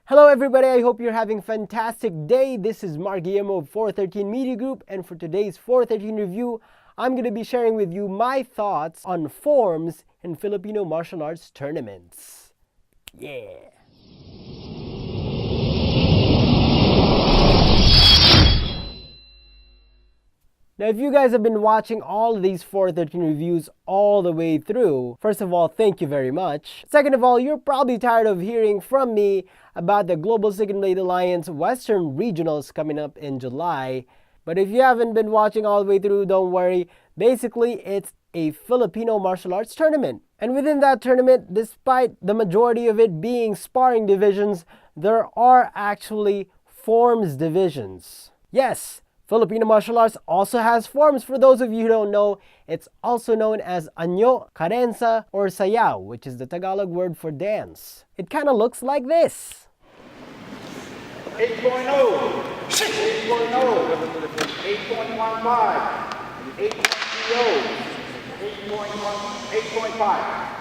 Hello everybody, I hope you're having a fantastic day. This is Mark Guillermo of 413 Media Group, and for today's 413 review, I'm going to be sharing with you my thoughts on forms in Filipino martial arts tournaments. Yeah! Now, if you guys have been watching all of these 413 reviews all the way through, first of all, thank you very much. Second of all, you're probably tired of hearing from me about the Global Second Blade Alliance Western Regionals coming up in July. But if you haven't been watching all the way through, don't worry. Basically, it's a Filipino martial arts tournament. And within that tournament, despite the majority of it being sparring divisions, there are actually forms divisions. Yes! Filipino martial arts also has forms. For those of you who don't know, it's also known as Anyo, Cadenza, or Sayaw, which is the Tagalog word for dance. It kind of looks like this. 8.0, 8.0, 8.15, 8.0, 8.5.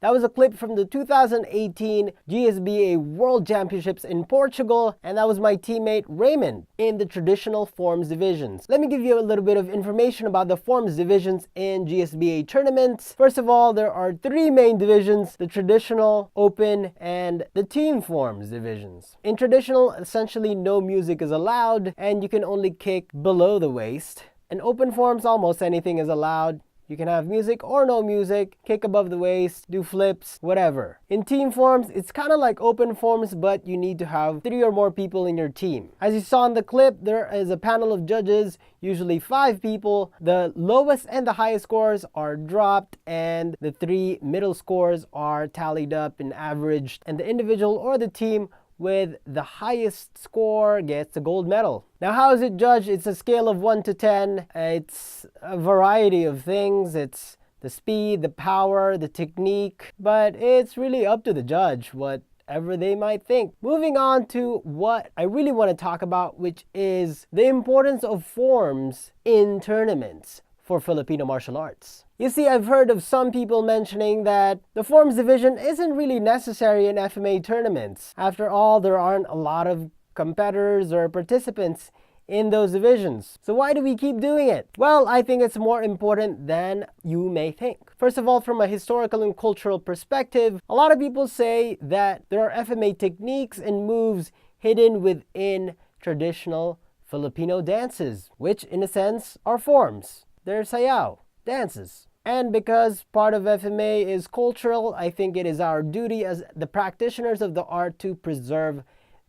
That was a clip from the 2018 GSBA World Championships in Portugal, and that was my teammate Raymond in the traditional forms divisions. Let me give you a little bit of information about the forms divisions in GSBA tournaments. First of all, there are three main divisions: the traditional, open, and the team forms divisions. In traditional, essentially no music is allowed, and you can only kick below the waist. In open forms, almost anything is allowed. You can have music or no music, kick above the waist, do flips, whatever. In team forms, it's kind of like open forms, but you need to have 3 or more people in your team. As you saw in the clip, there is a panel of judges, usually 5 people. The lowest and the highest scores are dropped, and the 3 middle scores are tallied up and averaged, and the individual or the team with the highest score gets the gold medal. Now, how is it judged? It's a scale of 1 to 10. It's a variety of things. It's the speed, the power, the technique, but it's really up to the judge, whatever they might think. Moving on to what I really want to talk about, which is the importance of forms in tournaments for Filipino martial arts. You see, I've heard of some people mentioning that the forms division isn't really necessary in FMA tournaments. After all, there aren't a lot of competitors or participants in those divisions. So why do we keep doing it? Well, I think it's more important than you may think. First of all, from a historical and cultural perspective, a lot of people say that there are FMA techniques and moves hidden within traditional Filipino dances, which in a sense are forms. They're sayaw dances. And because part of FMA is cultural, I think it is our duty as the practitioners of the art to preserve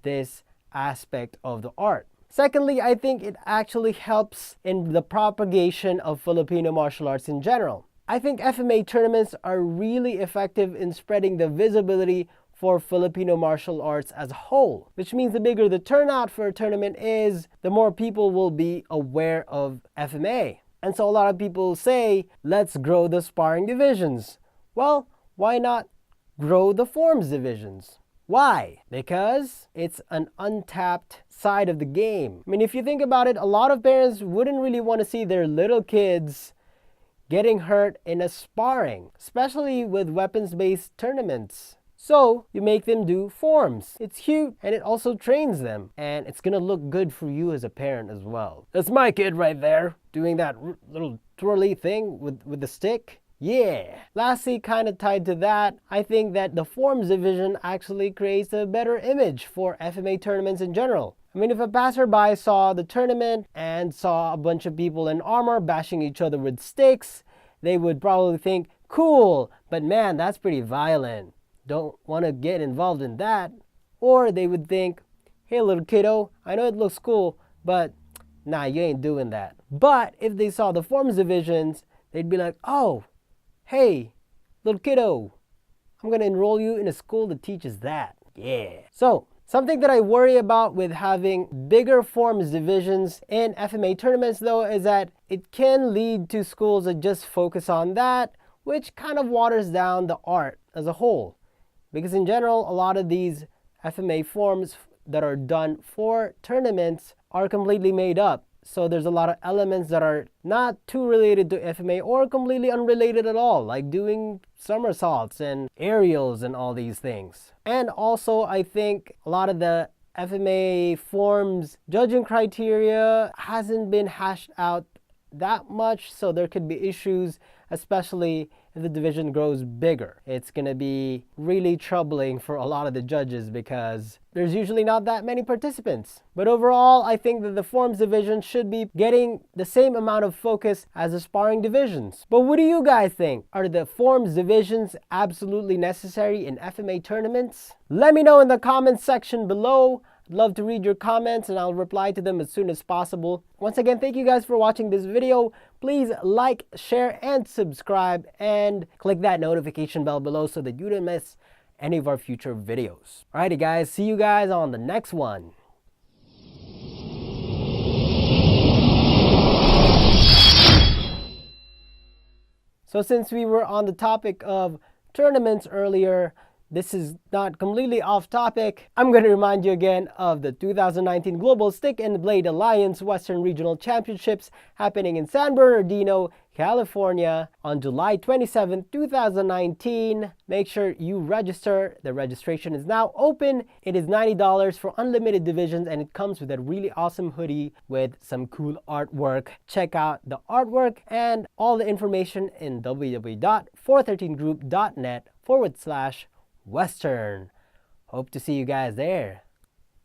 this aspect of the art. Secondly, I think it actually helps in the propagation of Filipino martial arts in general. I think FMA tournaments are really effective in spreading the visibility for Filipino martial arts as a whole, which means the bigger the turnout for a tournament is, the more people will be aware of FMA. And so a lot of people say, let's grow the sparring divisions. Well, why not grow the forms divisions? Why? Because it's an untapped side of the game. I mean, if you think about it, a lot of parents wouldn't really want to see their little kids getting hurt in a sparring, especially with weapons-based tournaments. So you make them do forms. It's cute and it also trains them, and it's gonna look good for you as a parent as well. That's my kid right there doing that little twirly thing with the stick. Yeah. Lastly, kind of tied to that, I think that the forms division actually creates a better image for FMA tournaments in general. I mean, if a passerby saw the tournament and saw a bunch of people in armor bashing each other with sticks, they would probably think, cool, but man, that's pretty violent. Don't want to get involved in that. Or they would think, hey little kiddo, I know it looks cool, but nah, you ain't doing that. But if they saw the forms divisions, they'd be like, oh, hey little kiddo, I'm gonna enroll you in a school that teaches that. Yeah. So something that I worry about with having bigger forms divisions in FMA tournaments though is that it can lead to schools that just focus on that, which kind of waters down the art as a whole. Because in general, a lot of these FMA forms that are done for tournaments are completely made up. So there's a lot of elements that are not too related to FMA or completely unrelated at all, like doing somersaults and aerials and all these things. And also, I think a lot of the FMA forms judging criteria hasn't been hashed out that much, so there could be issues, especially if the division grows bigger. It's gonna be really troubling for a lot of the judges because there's usually not that many participants. But overall, I think that the forms division should be getting the same amount of focus as the sparring divisions. But what do you guys think? Are the forms divisions absolutely necessary in FMA tournaments? Let me know in the comments section below. I'd love to read your comments and I'll reply to them as soon as possible. Once again, thank you guys for watching this video. Please like, share, and subscribe, and click that notification bell below so that you don't miss any of our future videos. Alrighty guys, see you guys on the next one. So since we were on the topic of tournaments earlier, this is not completely off topic. I'm going to remind you again of the 2019 Global Stick and Blade Alliance Western Regional Championships happening in San Bernardino, California on July 27, 2019. Make sure you register. The registration is now open. It is $90 for unlimited divisions and it comes with a really awesome hoodie with some cool artwork. Check out the artwork and all the information in www.413group.net/Western. Hope to see you guys there.